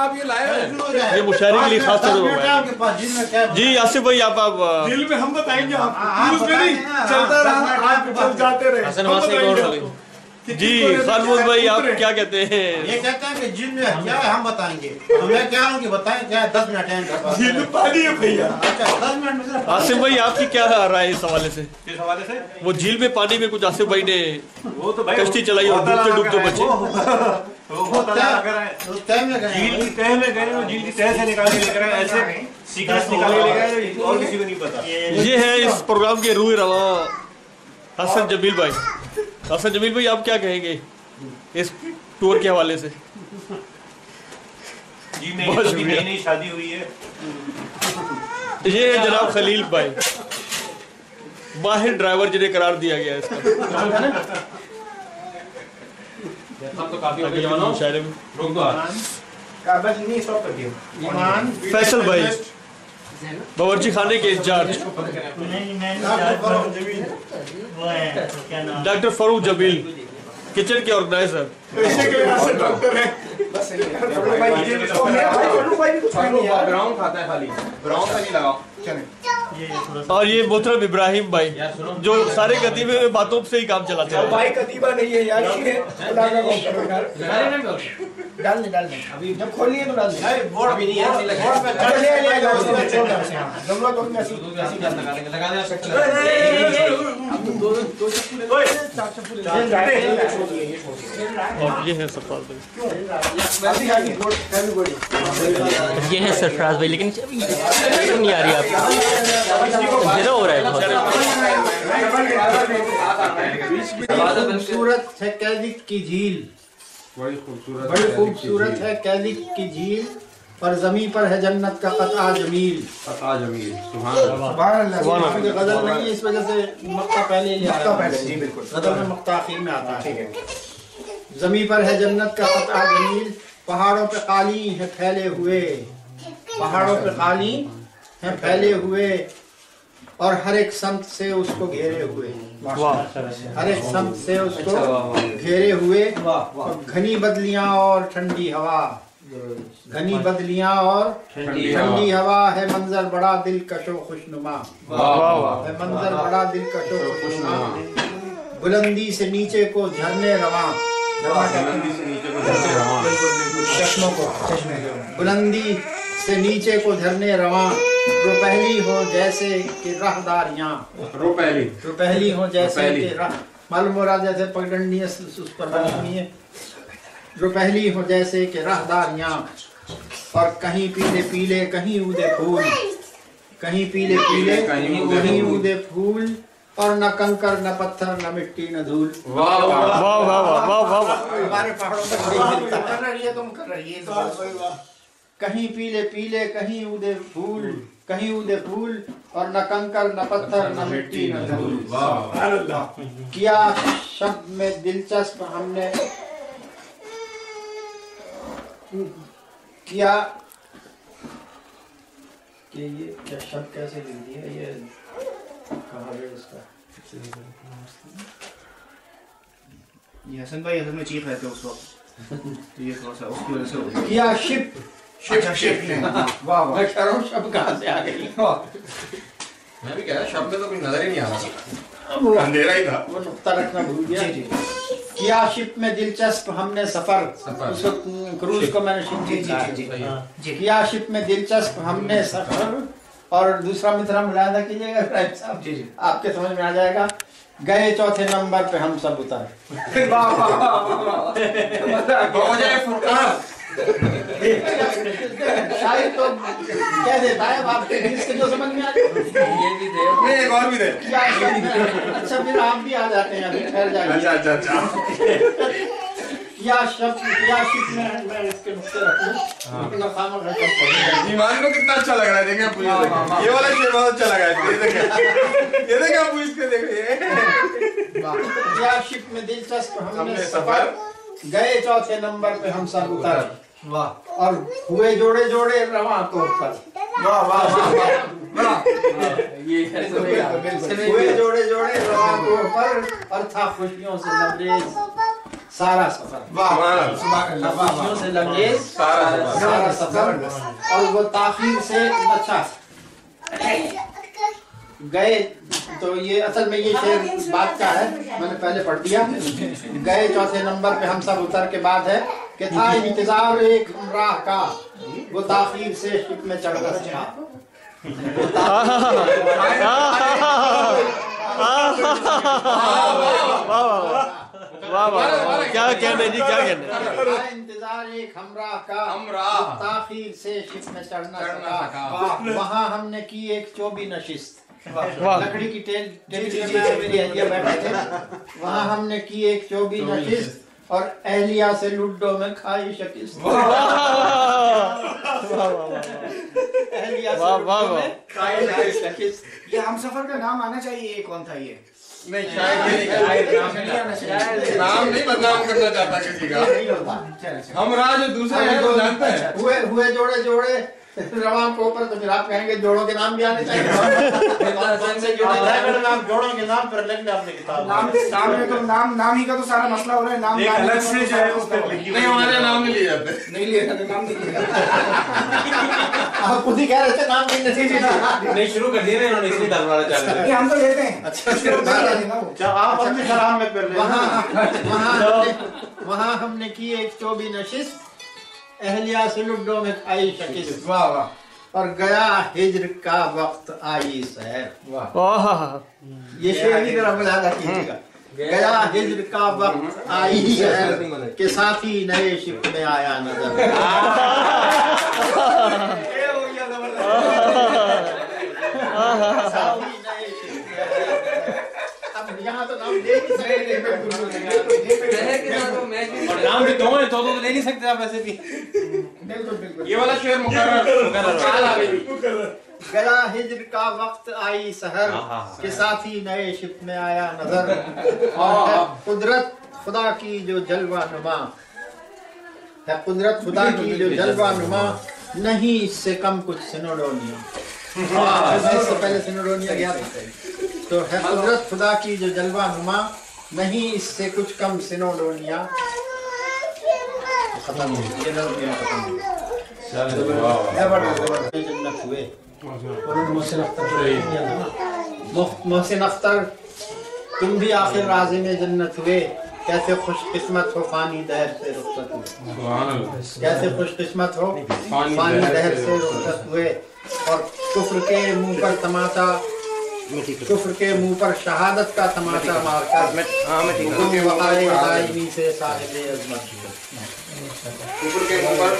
आप ये लाए हैं ये मुशायरे के लिए खास तौर जी आसिफ भाई आप दिल में हम बताएंगे आपको चलता रहा आप चल जाते रहे जी खानमोद भाई आप क्या कहते हैं? ये कहते हैं कि जिन में क्या है हम बताएंगे, तो मैं क्या हूँ कि बताएं क्या है, 10 मिनट है जिन पानी है भैया। अच्छा 10 मिनट में आसिफ भाई आपकी क्या राय है इस हवाले से? किस हवाले से? वो झील में पानी में कुछ आसिफ भाई ने वो तो भाई कश्ती चलाई और डूबते डूबते बचे। झील की तह में गए और झील की तह से निकाल के लेकर आए, ऐसे सीक्रेट निकाल के लेकर आए और किसी को नहीं पता। ये है इस प्रोग्राम के रूह रवा हसन जमील भाई। हसन जमील भाई आप क्या कहेंगे इस टूर के हवाले से? जी मेरी नई शादी हुई है। ये है जनाब खलील भाई, माहिर ड्राइवर जिन्हें करार दिया गया है इसका। तो काफी हो गया शायरे में फैसल भाई बावर्ची खाने के in charge doctor Farooq Jamil, kitchen के ऑर्गेनाइजर। ब्राउन खाता है खाली, ब्राउन का नहीं लगाओ। और ये मोहतरम इब्राहिम भाई जो सारे कतीबे में बातों से ही काम चलाते हैं। भाई कतीबा नहीं है यार, डाल दे अभी जब खोल लिए तो डाल दे। बोर्ड भी नहीं है, और ये है सरफराज भाई, ये है सरफराज भाई, लेकिन नहीं आ रही आपको ज़्यादा हो रहा है बहुत। खूबसूरत है कैदी की झील, बड़ी खूबसूरत है कैदी की झील, पर जमी पर है जन्नत का कतआ जमील। कतआ जमील, सुभान अल्लाह। गजल नहीं है, इस वजह से मक्ता पहले जी बिल्कुल, गजल में मक्ता आखिर में आता है। जमी पर है जन्नत का कतआ जमील, पहाड़ों पे काली है फैले हुए, पहाड़ों पे काली है फैले हुए, और हर एक संत से उसको घेरे हुए, हर एक संत से उसको घेरे हुए। घनी बदलियां और ठंडी हवा, घनी बदलियां और ठंडी हवा, है मंजर बड़ा दिलकशो खुशनुमा, है मंजर बड़ा दिलकशो खुशनुमा। बुलंदी से नीचे को झरने रवा, चश्मों को, बुलंदी से नीचे को झरने रवा, रुपहली हो जैसे कि राहदारियां, रुपहली हो जैसे कि राह, मालूम हो रहा जैसे पगडंडी उस पर बनी हुई है। रुपहली हो जैसे कि राहदारियां, और कहीं पीले पीले कहीं उदे फूल, कहीं पीले पीले कहीं उदे फूल, और न कंकर न पत्थर न मिट्टी न धूल। वाह वाह वाह वाह वाह वाह। हमारे पहाड़ों में कर रही है, तुम कर रही है। कहीं पीले पीले कहीं उदे फूल, कहीं उदे फूल, और न कंकर न पत्थर न मिट्टी न धूल। किया शब्द में दिलचस्प हमने किया कि ये क्या शब्द कैसे लिख दिया, ये कहाँ है इसका? ये हसन भाई असल में चीख रहे थे उस वक्त, तो ये थोड़ा सा उसकी वजह से किया शिप वाह वाह, कह रहा हूँ शब्द कहाँ से आ गई। मैं भी कह रहा शब्द में तो कुछ नजर ही नहीं आ रहा, अंधेरा ही था। वो नुक्ता रखना भूल गया। किया शिप में दिलचस्प हमने सफर, उसको क्रूज को मैंने किया शिप में दिलचस्प हमने सफर, और दूसरा मित्रा मुलायदा कीजिएगा साहब, आपके समझ में आ जाएगा। गए चौथे नंबर पे हम सब उतर, शायद तो क्या देता है आपके इसके जो समझ में आ जाए, ये भी दे, एक और भी दे। अच्छा फिर आप भी आ जाते हैं, अभी ठहर जाएंगे। अच्छा या शब्द या शिप में मैं इसके नुक्ते रखूं, इतना खामोश है। ईमान को कितना अच्छा लग रहा है, देखें आप ये वाला शेर बहुत अच्छा लगा है, ये देखें आप इसके देखिए। या शिप में दिलचस्प हमने सफर, गए चौथे नंबर पे हम सब उतर, वाह, और हुए जोड़े जोड़े रवां तौर पर, वाह वाह वाह, ये हुए जोड़े जोड़े रवां तौर पर, और था खुशियों से लबरेज सारा सफर, खुशियों से लंघेज सारा सफर, और वो ताखीर से अच्छा गए। तो ये असल में ये शेर बात का है, मैंने पहले पढ़ दिया। गए चौथे नंबर पे हम सब उतर के बाद है कि था इंतजार एक राह का, वो ताखीर से शिप में चढ़ गया। वाह वाह, क्या कहने जी, क्या कहने। इंतजार एक हमरा का, ताखीर से शिप में चढ़ना सका, वहाँ हमने की एक चोबी नशिस्त, लकड़ी की टेबल बैठे थे, वहाँ हमने की एक चोबी नशिस्त, और अहलिया से लुड्डो में खाई शिकस्त। अहलिया से लुड्डो में खाई शिकस्त। ये हम सफर का नाम आना चाहिए। ये कौन था ये? नहीं, नाम नहीं बदनाम करना चाहता किसी का। हम राज दूसरे हैं तो जानते हैं। हुए जोड़े जोड़े रवा को ऊपर, तो फिर आप कहेंगे जोड़ों के नाम भी आने चाहिए। आप जोड़ों के नाम पर लिखना अपनी किताब। नाम ही का तो सारा मसला हो रहा है। नाम अलग से जो है उसका नहीं, हमारे नाम नहीं लिए जाते। नहीं लिए जाते, नाम नहीं लिए आप खुद ही कह रहे थे नाम नहीं शुरू कर दिए ना इन्होंने, इसलिए डालवाना चाह रहे हैं। हम तो लेते हैं। अच्छा, आप अपने सलाम में कर वहाँ हमने की एक चोबी नशिस्त, अहलिया से लुड्डो में खाई शिकस्त। वाह वाह। और गया हिज्र का वक्त आई सैर। वाह, ये शेर की तरफ ज्यादा कीजिएगा। गया हिज्र का वक्त आई सैर, के साथी नए शिप में आया नजर। अब यहाँ तो नाम दे नहीं और नाम भी दो है तो ले नहीं सकते आप वैसे भी। ये वाला शेर मुकर्रर। गया हिज्र का वक्त आई सहर, के साथी नए शिप में आया नजर। और कुदरत खुदा की जो जलवा नुमा है, कुदरत खुदा की जो जलवा नुमा, नहीं इससे कम कुछ सिनोडोनिया। इससे पहले सिनोडोनिया गया था, तो है कुदरत खुदा की जो जलवा नुमा, नहीं इससे कुछ कम सिनोडोनिया। खत्म हो ये नज़म खत्म हो। जन्नत हुए मोहसिन अख्तर, तुम भी आखिर राज़े में जन्नत हुए, कैसे खुशकिस्मत हो फानी दहर से रुखसत हुए। कैसे खुशकिस्मत हो फानी दहर से रुखसत हुए। और कुफ्र के मुंह पर तमाचा, कुफ्र के मुंह पर शहादत का तमाचा मारकर दायमी से साहिब अज़मत कुफ्र के मुंह पर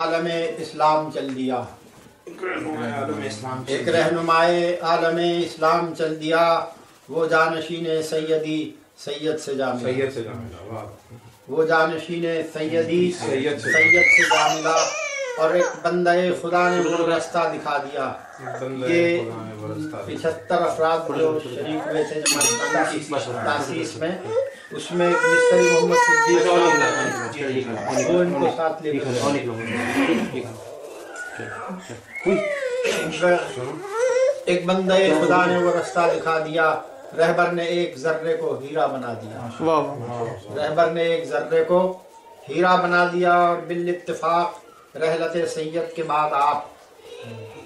आलमे इस्लाम चल दिया, एक रहनुमाए आलमे इस्लाम चल दिया। वो जानशीने सैयदी सैयद से जा मिला, वो जानशीने सैयदी सैयद से जा मिला। और एक बंदे खुदा ने वो रास्ता दिखा दिया। ये 75 अफराद जो शरीक हुए थे तासीस में, उसमें मिस्त्री मोहम्मद सिद्दीक वो इनको साथ ले एक बंदे खुदा ने वो रास्ता दिखा दिया। रहबर ने एक जर्रे को हीरा बना दिया। रहबर ने एक जर्रे को हीरा बना दिया। और बिल इत्तिफाक रहलते सैयद के बाद आप,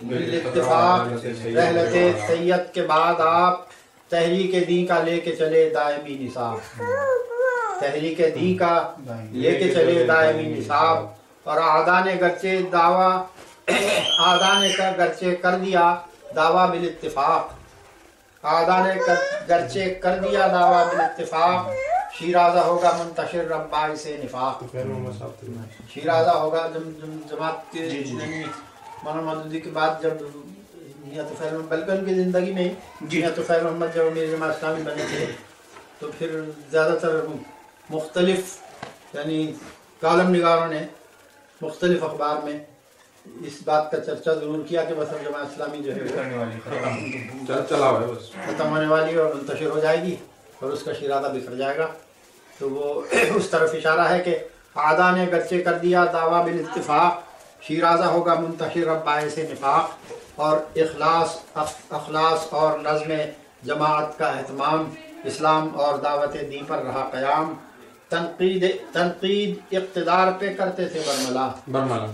बिल इत्तिफाक रहलते सैयद के बाद आप, तहरीक दी का लेके चले दायमी निसाब, तहरीक दी का लेके चले दायमी निसाब। और आदा ने गर्चे दावा, आदा ने गर्चे कर दिया दावा बिल इत्तिफाक, आदा ने गर्चे कर दिया दावा बिल इत्तिफाक। शीराजा होगा मुंतशिर रब्बाई से निफाक, शीराजा होगा जमात के मौलाना मौदूदी के बाद जब या तो फैल बल्कि उनकी ज़िंदगी में या तो फैल मोहम्मद जब मेरे जमात इस्लामी बने थे, तो फिर ज़्यादातर मुख्तलिफ यानी कालम निगारों ने मुख्तलिफ अखबार में इस बात का चर्चा ज़रूर किया कि बस अब जमात इस्लामी जो है ख़त्म होने वाली और मुंतशिर हो जाएगी और उसका शिरादा बिखर जाएगा। तो वो उस तरफ इशारा है कि आदा ने गर्चे कर दिया दावा बिल इत्तिफाक, शिराजा होगा मुंतशिर रब्बाए से निफाक। और इखलास अखलास और नज़्म जमात का एहतमाम, इस्लाम और दावत दी पर रहा क़याम। तनकीद इक़्तिदार पे करते थे बरमला।